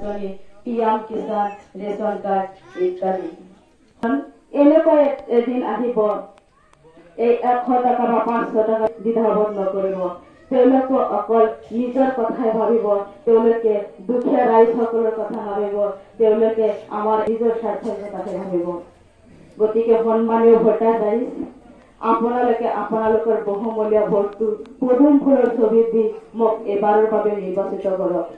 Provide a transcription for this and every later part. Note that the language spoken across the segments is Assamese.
আঁচনি, পিএম কিষাণ, ৰেচন কাৰ্ড ইত্যাদি। এনেকুৱা এদিন আহিব এই 100 টকা বা 500 টকা দ্বিধাবোধ নকৰিব। তেওঁলোকে অকল নিজৰ কথাই ভাবিব, তেওঁলোকে দুখীয়া ৰাইজসকলৰ কথা ভাবিব, তেওঁলোকে আমাৰ নিজৰ স্বাৰ্থৰ কথাহে ভাবিব। গতিকে সন্মানীয় ভোটাৰ ৰাইজ, আপোনালোকে আপোনালোকৰ বহুমূলীয়া ভোটটো পদুম ফুলৰ ছবি দি মোক এবাৰৰ বাবে নিৰ্বাচিত কৰক।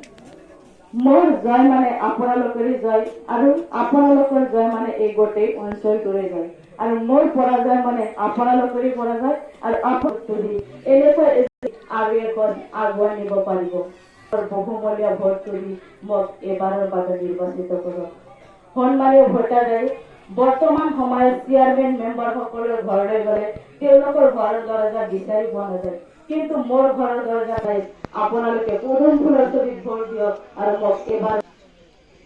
মোৰ জয় মানে আপোনালোকৰে জয়, আৰু আপোনালোকৰ জয় মানে এই গোটেই অঞ্চলটোৰে জয়, আৰু মোৰ পৰাজয় মানে আপোনালোকৰে পৰাজয়। আৰু আপুনি এনেকুৱা আৰু এখন আগুৱাই নিব পাৰিব। বহুমূলীয়া ভোট দি মোক এবাৰৰ বাবে নিৰ্বাচিত কৰক। সন্মানীয় ভোটাৰ ৰাইজ, বৰ্তমান সময়ত চেয়াৰমেন মেম্বাৰসকলৰ ঘৰলৈ গ'লে তেওঁলোকৰ ঘৰৰ দৰজা বিচাৰি পোৱা নাযায়, কিন্তু মোৰ ঘৰৰ দৰজা পাই আপোনালোকে পদুম ফুলৰ ছবিত ভোট দিয়ক আৰু মোক এবাৰ।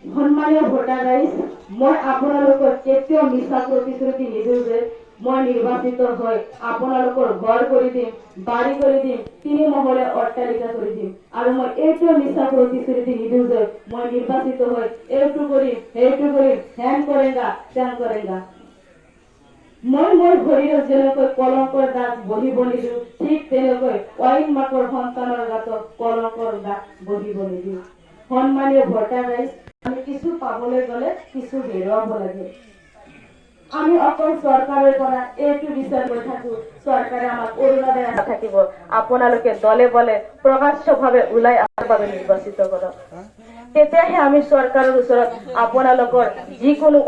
সন্মানীয় ভোটাৰ ৰাইজ, মই আপোনালোকক কেতিয়াও মিছা প্ৰতিশ্ৰুতি নিদিওঁ যে মই নিৰ্বাচিত হৈ আপোনালোকৰ ঘৰ কৰি দিম, বাৰী কৰি দিম, 3 মহলীয়া অট্টালিকা কৰি দিম। আৰু মই এইটো মিছা প্ৰতিশ্ৰুতি নিদিওঁ যে মই নিৰ্বাচিত হৈ এইটো কৰিম, সেইটো কৰিম, হেন কৰেগা, তেন কৰেগা। মই মোৰ শৰীৰত যেনেকৈ কলংকৰ দাগ বহিব নিদিওঁ, ঠিক তেনেকৈ অইন মাকৰ সন্তানৰ গাতত কলংকৰ দাগ বহিব নিদিওঁ। সন্মানীয় ভোটাৰ ৰাইজ, আমি কিছু পাবলৈ গ'লে কিছু হেৰুৱাব লাগে। আমি অকল চৰকাৰৰ পৰা এইটো বিচাৰ কৰি থাকো, চৰকাৰে আমাক অৰুণোদয় থাকিব। আপোনালোকে দলে বলে প্ৰকাশ্যভাৱে ওলাই অহাৰ বাবে নিৰ্বাচিত কৰক। তেতিয়াহে আমি চৰকাৰৰ ওচৰত আপোনালোকৰ যিকোনো